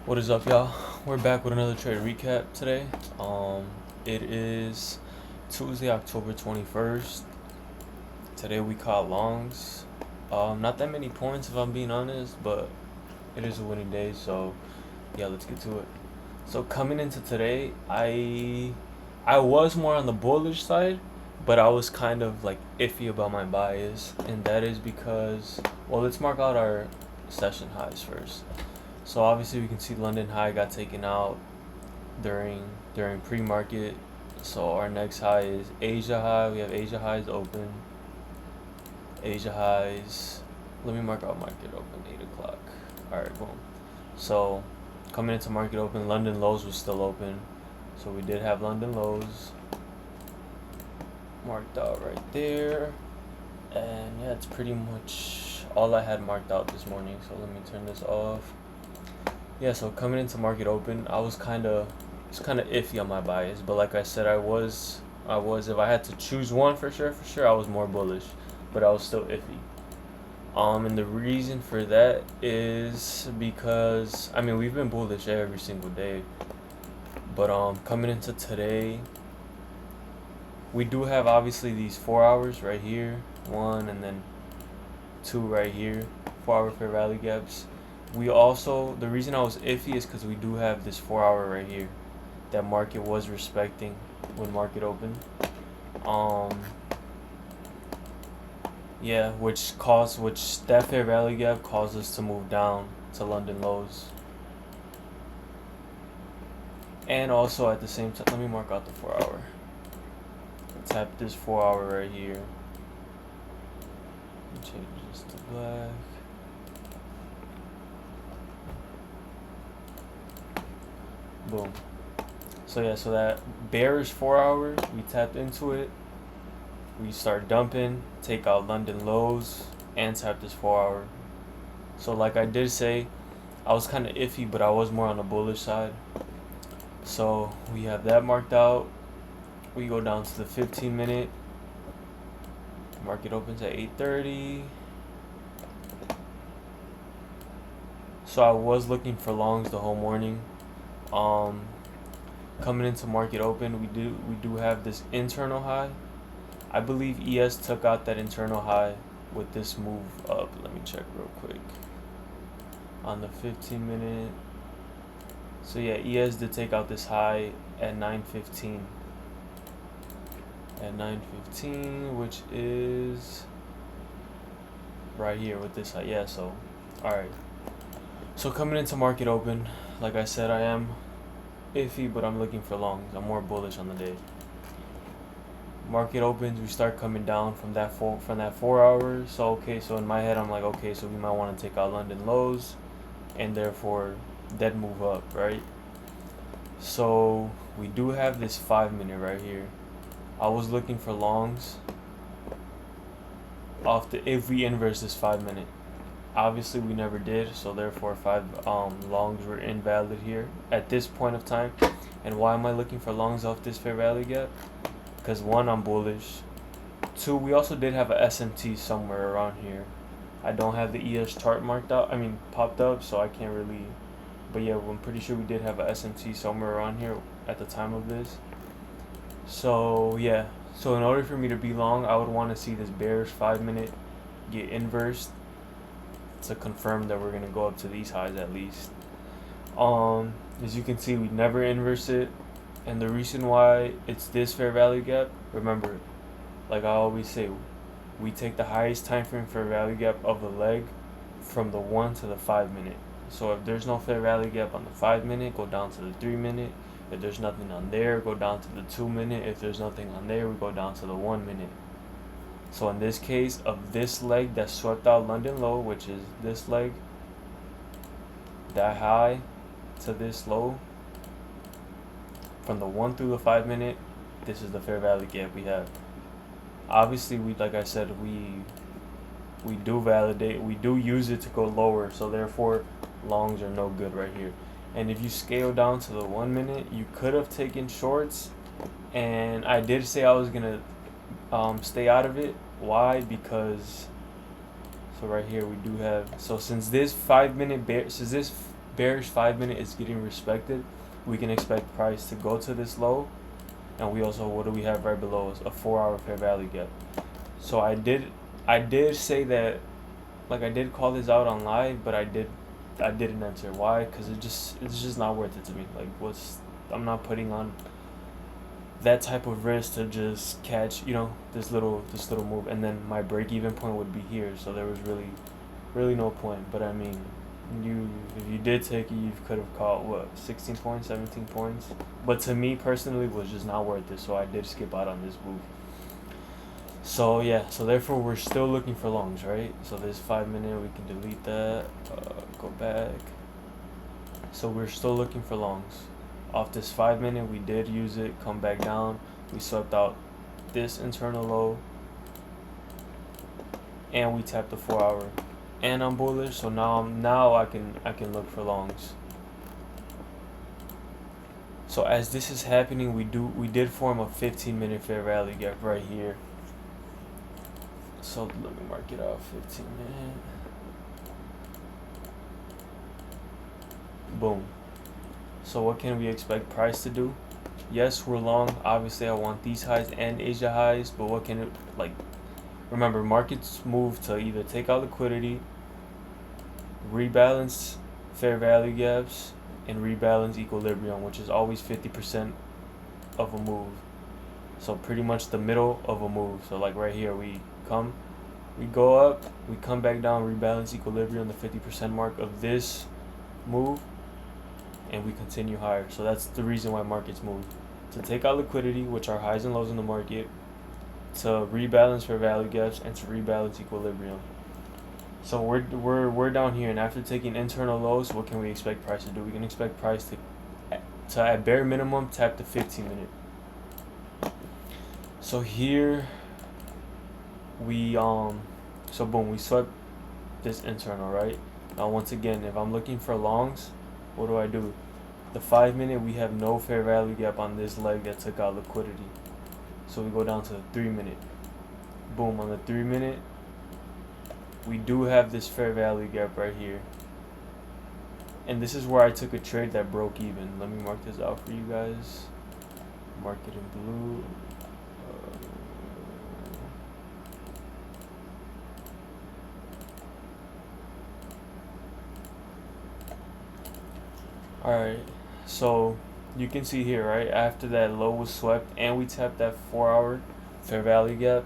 What is up, y'all? We're back with another trade recap today. It is Tuesday, October 21st. Today we caught longs. Not that many points if I'm being honest, but it is a winning day, so yeah, let's get to it. So coming into today, I was more on the bullish side, but I was kind of like iffy about my bias, and that is because, well, let's mark out our session highs first. So obviously we can see London high got taken out during pre-market. So our next high is Asia high. We have Asia highs open. Asia highs. Let me mark out market open 8 o'clock. All right, boom. So coming into market open, London lows was still open. So we did have London lows marked out right there. And yeah, it's pretty much all I had marked out this morning. So let me turn this off. Yeah, so coming into market open, I was kind of iffy on my bias, but like I said, I was if I had to choose one for sure, I was more bullish, but I was still iffy. And the reason for that is because I mean we've been bullish every single day, but coming into today, we do have obviously these 4 hours right here, one and then two right here, 4 hour fair value gaps. We also, the reason I was iffy is because we do have this 4 hour right here that market was respecting when market opened. Yeah, which that fair value gap caused us to move down to London lows. And also at the same time, let me mark out the 4 hour. Tap this 4 hour right here. Change this to black. Boom. So yeah, so that bearish 4 hour, we tapped into it. We start dumping, take out London lows, and tap this 4 hour. So like I did say, I was kind of iffy, but I was more on the bullish side. So we have that marked out. We go down to the 15-minute. Market opens at 8:30. So I was looking for longs the whole morning. Coming into market open, we do have this internal high. I believe ES took out that internal high with this move up. Let me check real quick. On the 15-minute. So yeah, ES did take out this high at 9:15. At 9:15, which is right here with this high. Yeah, so alright. So coming into market open, like I said, I am iffy, but I'm looking for longs. I'm more bullish on the day. Market opens, we start coming down from that 4 hours. So okay, so in my head I'm like, okay, so we might want to take out London lows and therefore dead move up, right? So we do have this 5-minute right here. I was looking for longs if we inverse this 5-minute. Obviously we never did, so therefore five longs were invalid here at this point of time. And why am I looking for longs off this fair value gap? Because one, I'm bullish. Two, we also did have a SMT somewhere around here. I don't have the ES chart marked out, popped up, so I can't really, but yeah, I'm pretty sure we did have a SMT somewhere around here at the time of this. So yeah, so in order for me to be long, I would want to see this bearish 5-minute get inversed to confirm that we're going to go up to these highs at least. As you can see, we never inverse it, and the reason why it's this fair value gap, remember, like I always say, we take the highest time frame fair value gap of the leg from the 1 to the 5-minute. So if there's no fair value gap on the 5-minute, go down to the 3-minute. If there's nothing on there, go down to the 2-minute. If there's nothing on there, we go down to the 1-minute. So in this case, of this leg that swept out London low, which is this leg, that high to this low, from the 1 through the 5-minute, this is the fair value gap we have. Obviously, like I said, we do validate, we do use it to go lower, so therefore longs are no good right here. And if you scale down to the 1-minute, you could have taken shorts, and I did say I was gonna stay out of it. Why? Because so right here we do have, so since this 5-minute bear, since this bearish 5 minute is getting respected, we can expect price to go to this low. And we also, what do we have right below us? A 4-hour fair value gap. So I did say that, like, I did call this out on live, but I didn't enter. Why? Because it's just not worth it to me. Like, I'm not putting on that type of risk to just catch, this little move, and then my break even point would be here. So there was really no point. But I mean, if you did take it, you could have caught what, 16 points, 17 points. But to me personally, it was just not worth it. So I did skip out on this move. So yeah, so therefore we're still looking for longs, right? So this 5 minute, we can delete that, go back. So we're still looking for longs. Off this 5 minute, we did use it, come back down. We swept out this internal low, and we tapped the 4-hour. And I'm bullish, so now I can look for longs. So as this is happening, we did form a 15-minute fair value gap right here. So let me mark it out, 15 minute. Boom. So what can we expect price to do? Yes, we're long. Obviously, I want these highs and Asia highs, but what can it, like, remember, markets move to either take out liquidity, rebalance fair value gaps, and rebalance equilibrium, which is always 50% of a move. So pretty much the middle of a move. So like right here, we go up, we come back down, rebalance equilibrium, the 50% mark of this move, and we continue higher. So that's the reason why markets move. To take out liquidity, which are highs and lows in the market, to rebalance fair value gaps, and to rebalance equilibrium. So we're down here, and after taking internal lows, what can we expect price to do? We can expect price to at bare minimum tap the 15 minute. So here we so boom, we swept this internal, right? Now once again, if I'm looking for longs, what do? The 5 minute, we have no fair value gap on this leg that took out liquidity. So we go down to the 3 minute. Boom, on the 3 minute, we do have this fair value gap right here. And this is where I took a trade that broke even. Let me mark this out for you guys. Mark it in blue. Alright, so you can see here, right, after that low was swept and we tapped that 4-hour fair value gap,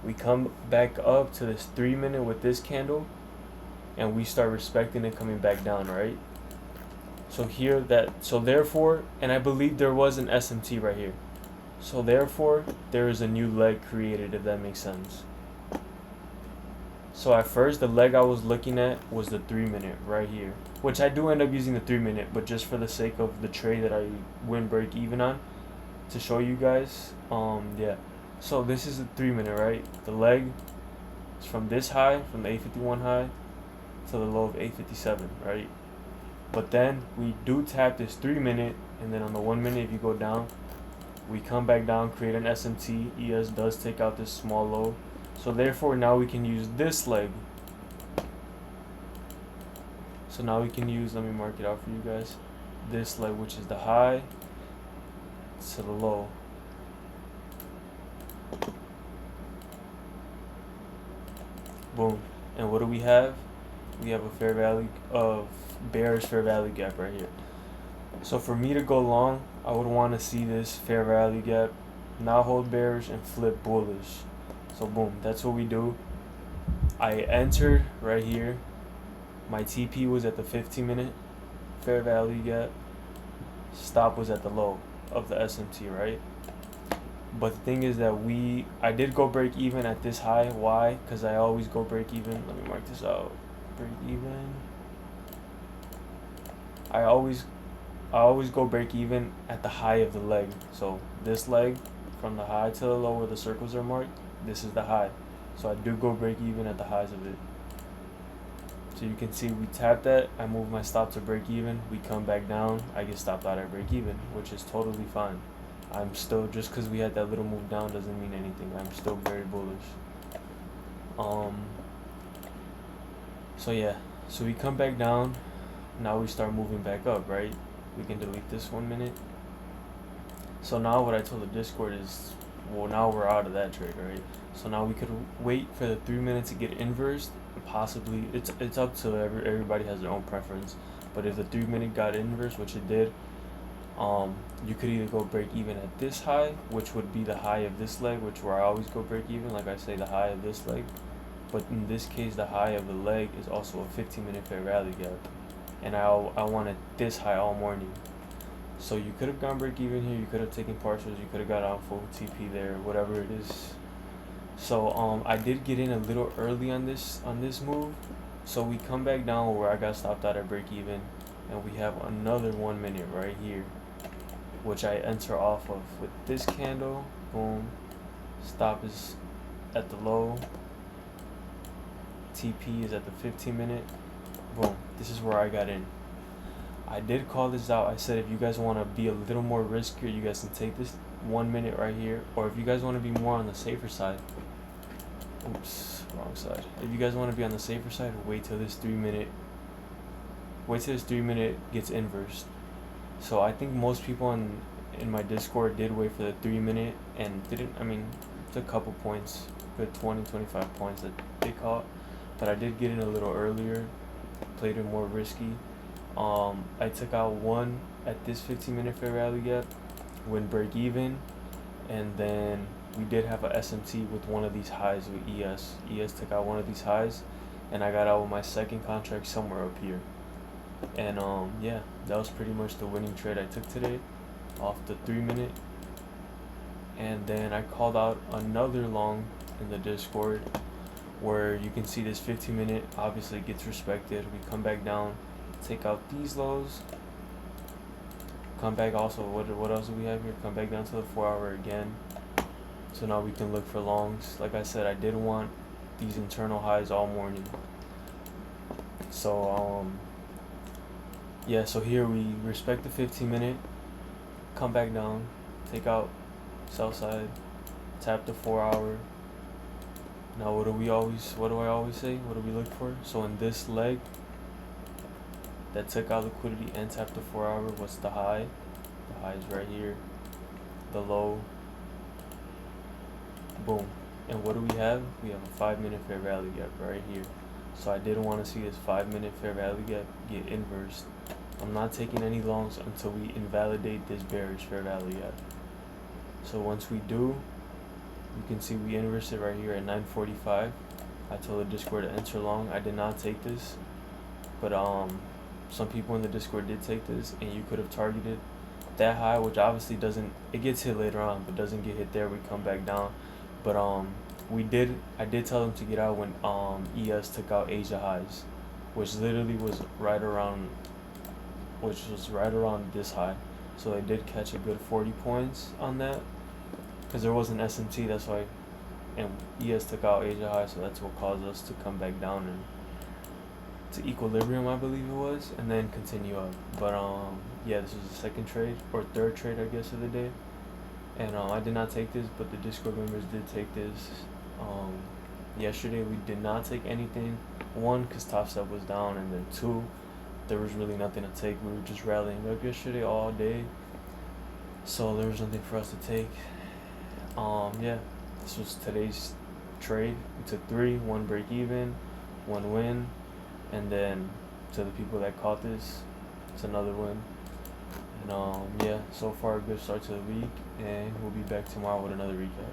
we come back up to this 3 minute with this candle, and we start respecting it coming back down, right? So here so therefore, and I believe there was an SMT right here. So therefore, there is a new leg created, if that makes sense. So at first, the leg I was looking at was the 3 minute right here, which I do end up using the 3 minute, but just for the sake of the trade that I win break even on, to show you guys, yeah. So this is the 3 minute, right? The leg is from this high, from the 851 high, to the low of 857, right? But then we do tap this 3 minute, and then on the 1 minute, if you go down, we come back down, create an SMT. ES does take out this small low. So therefore, now we can use this leg. So now we can use, let me mark it out for you guys, this leg, which is the high to the low. Boom. And what do we have? We have a fair value of bearish fair value gap right here. So for me to go long, I would want to see this fair value gap now hold bearish and flip bullish. So boom, that's what we do. I entered right here. My TP was at the 15 minute fair value gap. Stop was at the low of the SMT, right? But the thing is that I did go break even at this high. Why? Because I always go break even. Let me mark this out. Break even. I always go break even at the high of the leg. So this leg, from the high to the low where the circles are marked, this is the high. So I do go break even at the highs of it. So you can see we tap that, I move my stop to break even, we come back down, I get stopped out at break even, which is totally fine. I'm still, just because we had that little move down doesn't mean anything. I'm still very bullish. So yeah, so we come back down. now we start moving back up, right? We can delete this 1 minute. So now what I told the Discord is, well, now we're out of that trade, right? So now we could wait for the 3 minutes to get inversed. Possibly, it's up to everybody has their own preference. But if the 3 minute got inversed, which it did, you could either go break even at this high, which would be the high of this leg, which where I always go break even, like I say, the high of this leg. But in this case, the high of the leg is also a 15-minute fair value gap, and I wanted this high all morning. So you could have gone break even here, you could have taken partials, you could have got out full TP there, whatever it is. So I did get in a little early on this move. So we come back down where I got stopped out at break even, and we have another 1 minute right here, which I enter off of with this candle. Boom. Stop is at the low. TP is at the 15-minute. Boom. This is where I got in. I did call this out. I said if you guys want to be a little more riskier, you guys can take this 1 minute right here. Or if you guys want to be more on the safer side. Oops, wrong side. If you guys want to be on the safer side, wait till this 3 minute. Wait till this 3 minute gets inversed. So I think most people in my Discord did wait for the 3 minute and didn't. I mean, it's a couple points, good 20-25 points that they caught. But I did get in a little earlier, played it more risky. I took out one at this 15-minute fair value gap, went break even, and then we did have a SMT with one of these highs with ES. ES took out one of these highs, and I got out with my second contract somewhere up here. And yeah, that was pretty much the winning trade I took today off the 3 minute. And then I called out another long in the Discord where you can see this 15-minute obviously gets respected. We come back down, take out these lows, come back also, what else do we have here? Come back down to the 4 hour again. So now we can look for longs. Like I said, I did want these internal highs all morning. So yeah, so here we respect the 15-minute, come back down, take out sell side, tap the 4 hour. Now what do I always say? What do we look for? So in this leg that took out liquidity and tapped the 4 hour, what's the high? The high is right here. The low. Boom. And what do we have? We have a 5-minute fair value gap right here. So I didn't want to see this 5-minute fair value gap get inversed. I'm not taking any longs until we invalidate this bearish fair value gap. So once we do, you can see we inverse it right here at 9:45. I told the Discord to enter long. I did not take this, but some people in the Discord did take this, and you could have targeted that high, which obviously doesn't. It gets hit later on, but doesn't get hit there. We come back down, but I did tell them to get out when ES took out Asia highs, which literally was right around this high. So they did catch a good 40 points on that, because there was an SMT, that's why, and ES took out Asia high, so that's what caused us to come back down and to equilibrium, I believe it was, and then continue up. But yeah, this was the second trade, or third trade, I guess, of the day. And I did not take this, but the Discord members did take this. Yesterday we did not take anything. One, because Top Step was down, and then two, there was really nothing to take. We were just rallying up yesterday all day, so there was nothing for us to take. Yeah, this was today's trade. We took 3, 1 break even, 1 win, and then to the people that caught this, it's another win. And yeah, so far a good start to the week, and we'll be back tomorrow with another recap.